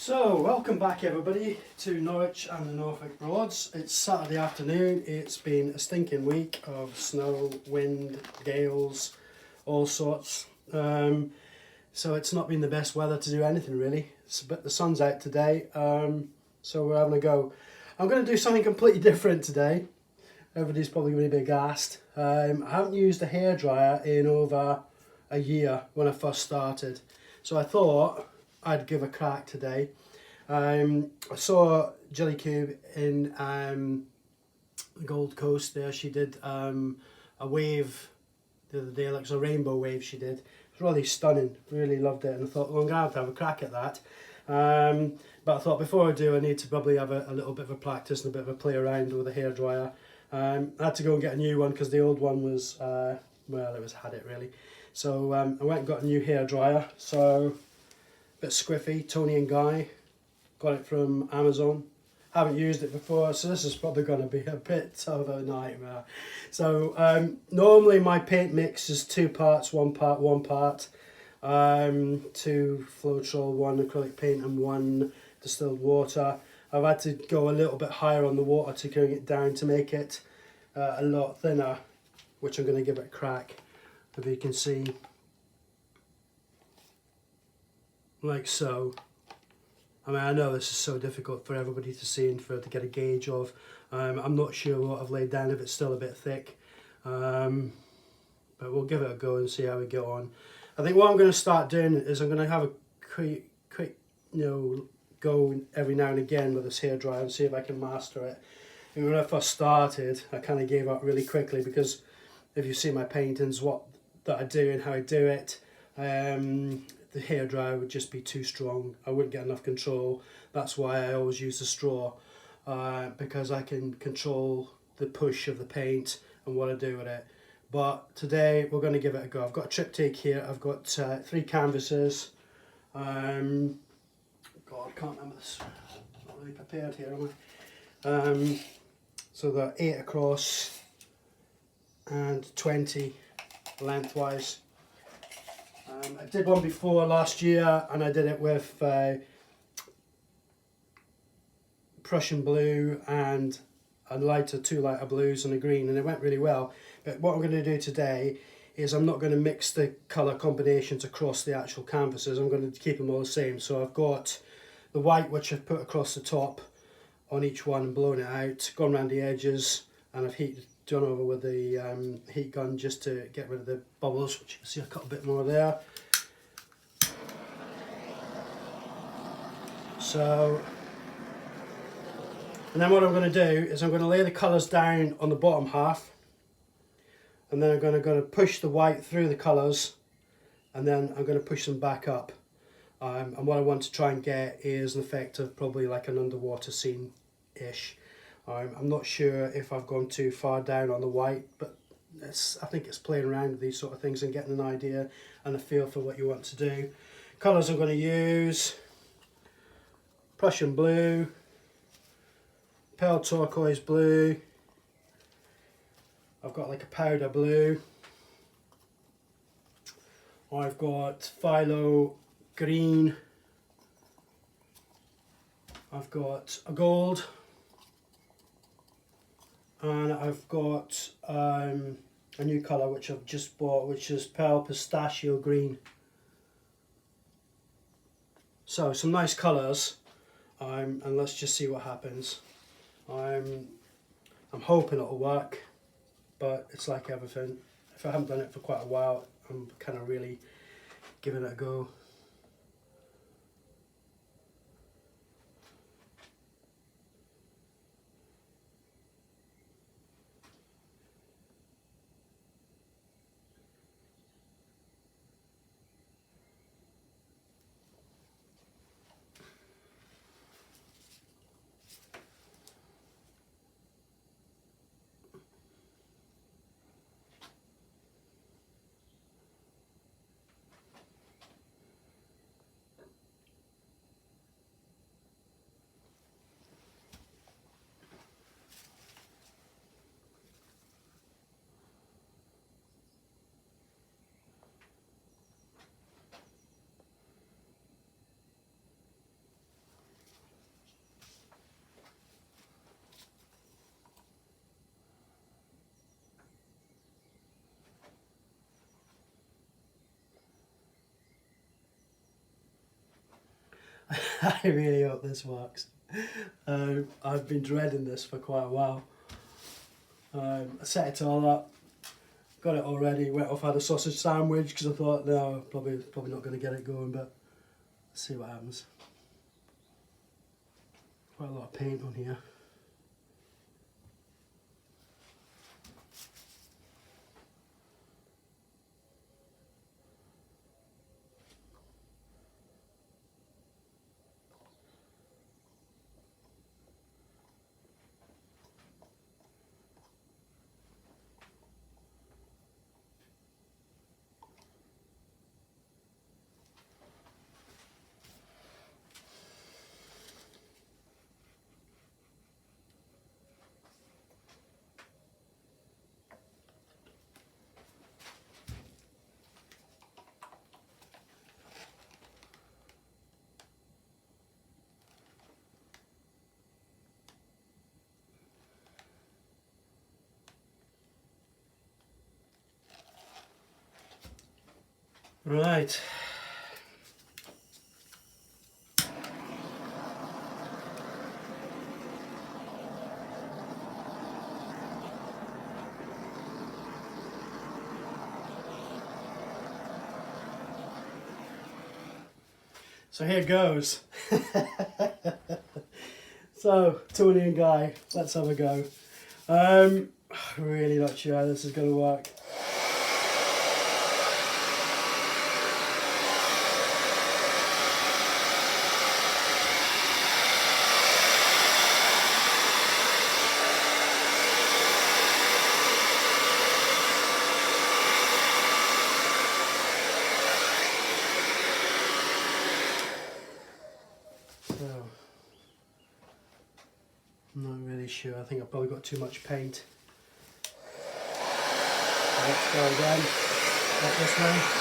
So, welcome back everybody to Norwich and the Norfolk Broads. It's Saturday afternoon. It's been a stinking week of snow, wind, gales, all sorts. So it's not been the best weather to do anything really. But the sun's out today, so we're having a go. I'm going to do something completely different today. Everybody's probably going to be aghast. I haven't used a hairdryer in over a year when I first started. So I thought I'd give a crack today. I saw Jelly Cube in the Gold Coast there. She did a wave the other day, like a rainbow wave she did. It was really stunning, really loved it, and I thought, well, I'm going to have a crack at that. But I thought before I do, I need to probably have a little bit of a practice and a bit of a play around with a hairdryer. I had to go and get a new one because the old one was, well, had it really. So I went and got a new hairdryer. So bit squiffy, Tony and Guy, got it from Amazon. Haven't used it before, so this is probably going to be a bit of a nightmare. So normally my paint mix is 2 parts, 1 part, 1 part, 2 Floetrol, 1 acrylic paint and 1 distilled water. I've had to go a little bit higher on the water to bring it down to make it a lot thinner, which I'm going to give it a crack. If you can see, like so. I mean, I know this is so difficult for everybody to see and to get a gauge of. I'm not sure what I've laid down, if it's still a bit thick. But we'll give it a go and see how we get on. I think what I'm going to start doing is I'm going to have a quick go every now and again with this hairdryer and see if I can master it. And when I first started, I kind of gave up really quickly because if you see my paintings, that I do and how I do it, the hairdryer would just be too strong. I wouldn't get enough control. That's why I always use the straw, because I can control the push of the paint and what I do with it. But today we're going to give it a go. I've got a triptych here. I've got 3 canvases. God, I can't remember this. I'm not really prepared here, am I? So I've got 8 across and 20 lengthwise. I did one before last year, and I did it with Prussian blue and a 2 lighter blues and a green, and it went really well. But what I'm going to do today is I'm not going to mix the colour combinations across the actual canvases. I'm going to keep them all the same. So I've got the white, which I've put across the top on each one and blown it out, gone around the edges, and I've done over with the heat gun just to get rid of the bubbles, which you can see I've got a bit more there. So, and then what I'm going to do is I'm going to lay the colours down on the bottom half, and then I'm going to push the white through the colours, and then I'm going to push them back up. And what I want to try and get is an effect of probably like an underwater scene-ish. I'm not sure if I've gone too far down on the white, but I think it's playing around with these sort of things and getting an idea and a feel for what you want to do. Colours I'm going to use: Prussian blue, pale turquoise blue, I've got like a powder blue, I've got phthalo green, I've got a gold, and I've got a new colour which I've just bought, which is pale pistachio green. So some nice colours, and let's just see what happens. I'm hoping it'll work, but it's like everything. If I haven't done it for quite a while, I'm kind of really giving it a go. I really hope this works. I've been dreading this for quite a while. I set it all up, got it all ready, went off, had a sausage sandwich because I thought, no, probably not going to get it going, but let's see what happens. Quite a lot of paint on here. Right. So here goes. So, Tony and Guy, let's have a go. Really not sure how this is going to work. So, I'm not really sure. I think I've probably got too much paint. Let's go again. Like this one.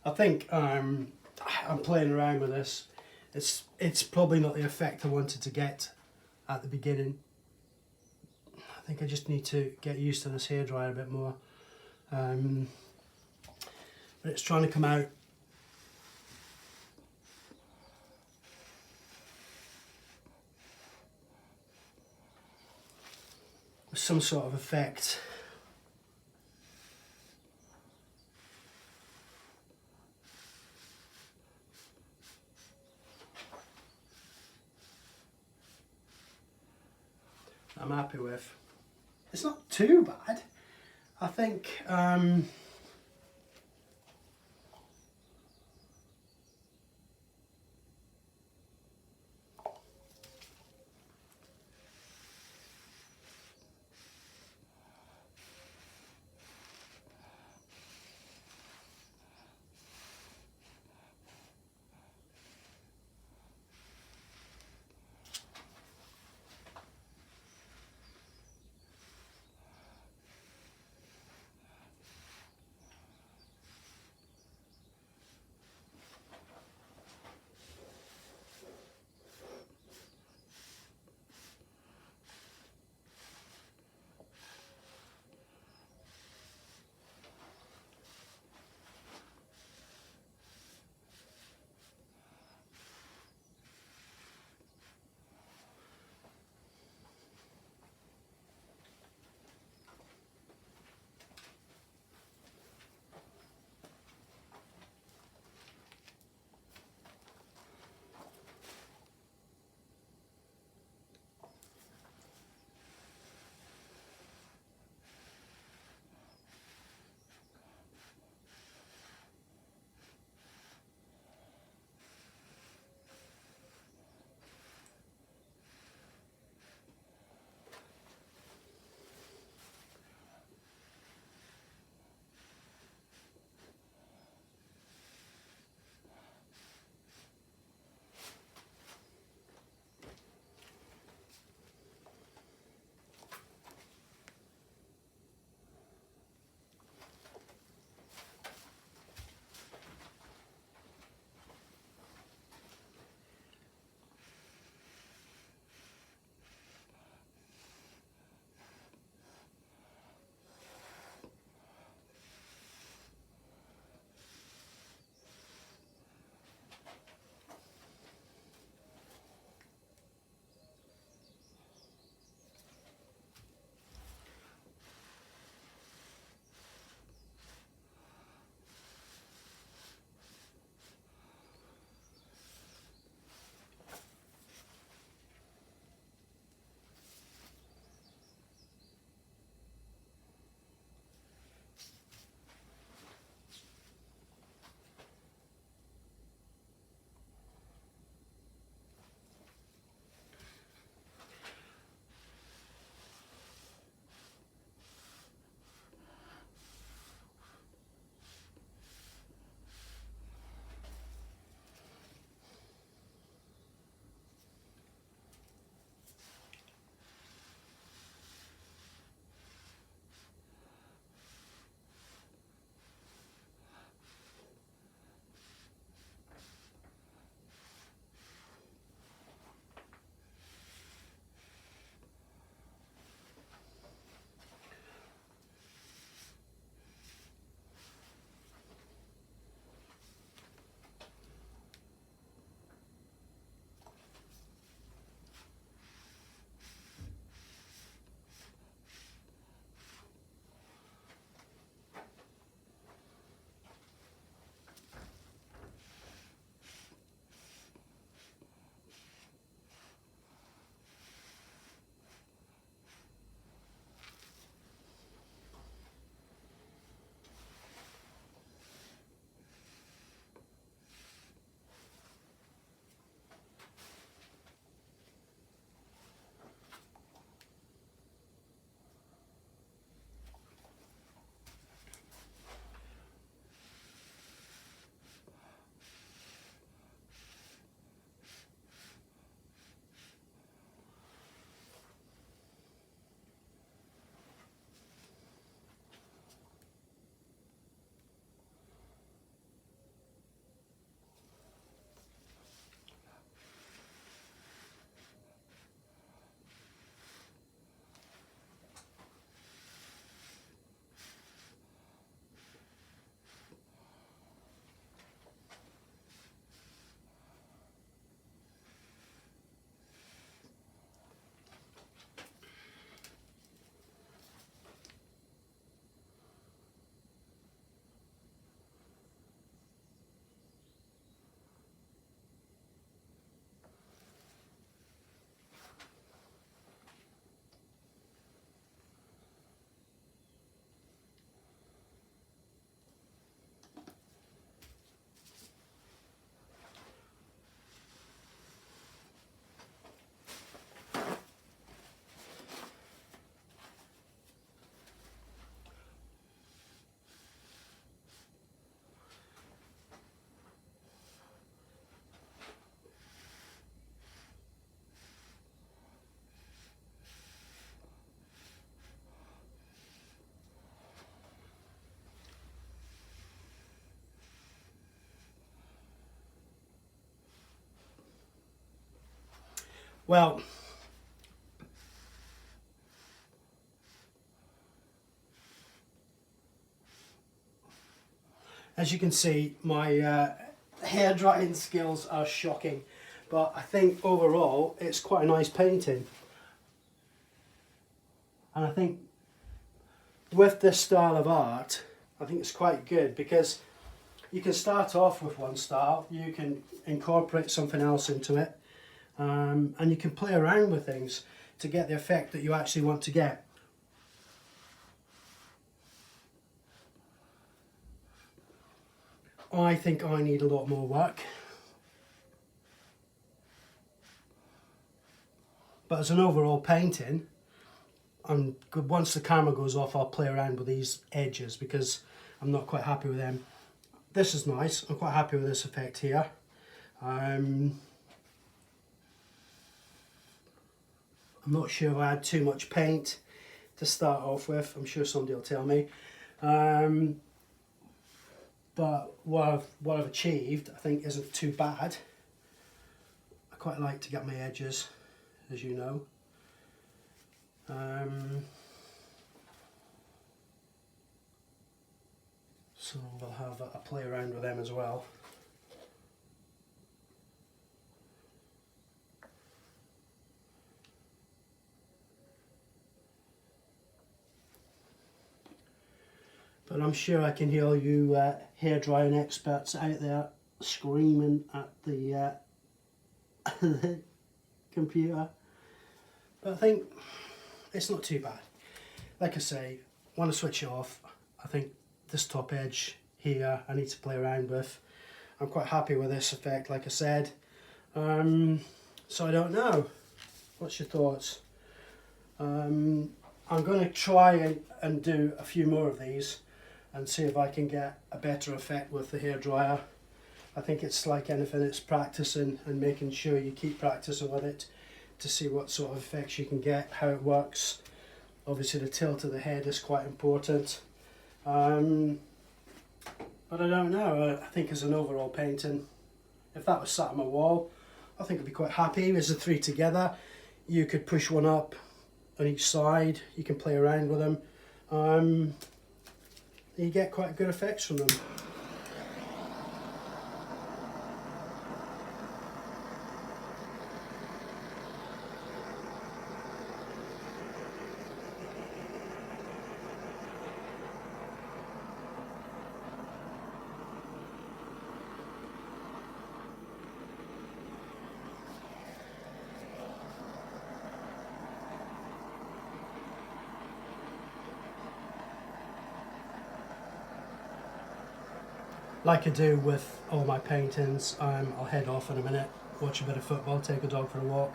I think I'm playing around with this. It's probably not the effect I wanted to get at the beginning. I think I just need to get used to this hairdryer a bit more. But it's trying to come out with some sort of effect. I'm happy with. It's not too bad. I think Well, as you can see, my hair drying skills are shocking, but I think overall it's quite a nice painting. And I think with this style of art, I think it's quite good because you can start off with one style, you can incorporate something else into it, and you can play around with things to get the effect that you actually want to get. I think I need a lot more work, but as an overall painting, once the camera goes off, I'll play around with these edges because I'm not quite happy with them. This is nice, I'm quite happy with this effect here. I'm not sure if I had too much paint to start off with, I'm sure somebody will tell me. But what I've achieved, I think, isn't too bad. I quite like to get my edges, as you know. So we'll have a play around with them as well. But I'm sure I can hear all you hair drying experts out there screaming at the, the computer. But I think it's not too bad. Like I say, when I switch it off, I think this top edge here I need to play around with. I'm quite happy with this effect, like I said. So I don't know. What's your thoughts? I'm going to try and do a few more of these and see if I can get a better effect with the hairdryer. I think it's like anything, it's practicing and making sure you keep practicing with it to see what sort of effects you can get, how it works. Obviously the tilt of the head is quite important. But I don't know, I think as an overall painting, if that was sat on my wall, I think I'd be quite happy. As the three together, you could push one up on each side, you can play around with them. You get quite good effects from them. Like I do with all my paintings, I'll head off in a minute, watch a bit of football, take a dog for a walk,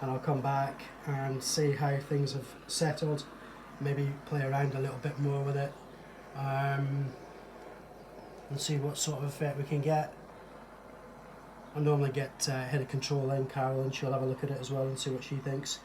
and I'll come back and see how things have settled, maybe play around a little bit more with it, and see what sort of effect we can get. I normally get head of control in, Carol, and she'll have a look at it as well and see what she thinks.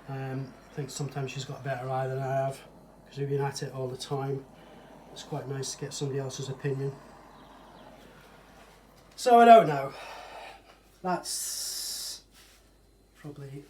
I think sometimes she's got a better eye than I have, because we've been at it all the time. It's quite nice to get somebody else's opinion. So I don't know, that's probably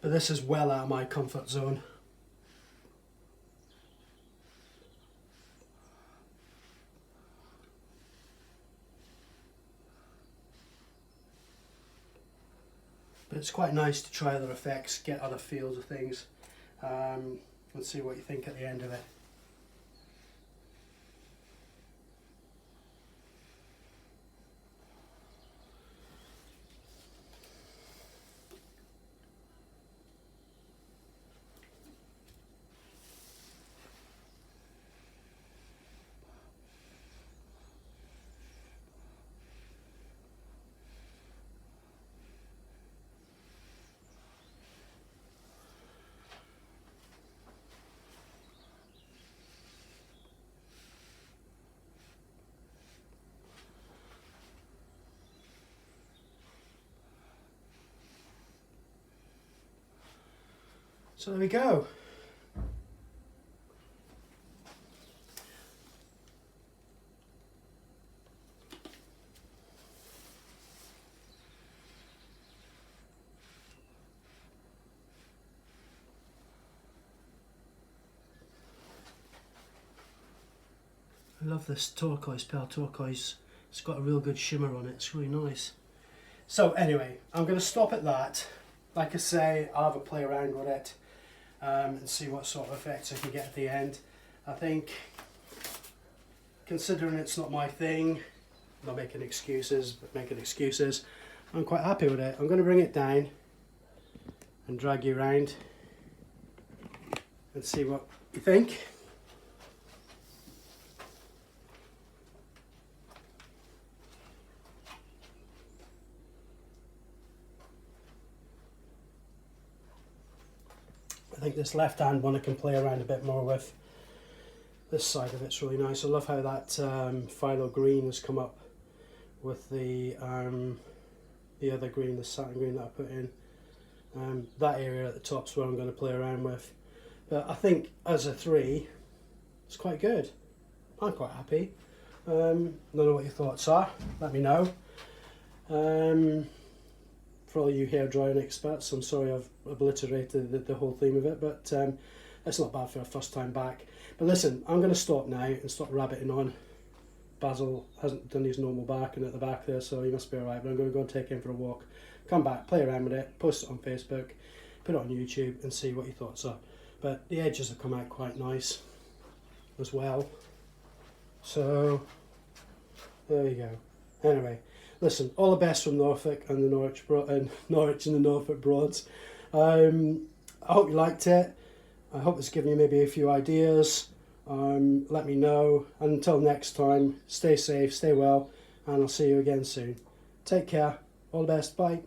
but this is well out of my comfort zone. But it's quite nice to try other effects, get other feels of things, and see what you think at the end of it. So there we go. I love this turquoise, pale turquoise. It's got a real good shimmer on it. It's really nice. So anyway, I'm going to stop at that. Like I say, I'll have a play around with it and see what sort of effects I can get at the end. I think, considering it's not my thing, not making excuses, but making excuses, I'm quite happy with it. I'm going to bring it down and drag you around and see what you think. I think this left hand one I can play around a bit more with. This side of it's really nice. I love how that phyllo green has come up with the other green, the satin green that I put in. That area at the top's where I'm going to play around with. But I think as a 3, it's quite good. I'm quite happy. Don't know what your thoughts are. Let me know. For all you hair drying experts, I'm sorry I've obliterated the whole theme of it, but it's not bad for a first time back. But listen, I'm going to stop now and stop rabbiting on. Basil hasn't done his normal barking at the back there, so he must be alright, but I'm going to go and take him for a walk. Come back, play around with it, post it on Facebook, put it on YouTube and see what your thoughts are. But the edges have come out quite nice as well. So, there you go. Anyway. Listen, all the best from Norfolk and the Norwich and the Norfolk Broads. I hope you liked it. I hope it's given you maybe a few ideas. Let me know. And until next time, stay safe, stay well, and I'll see you again soon. Take care. All the best. Bye.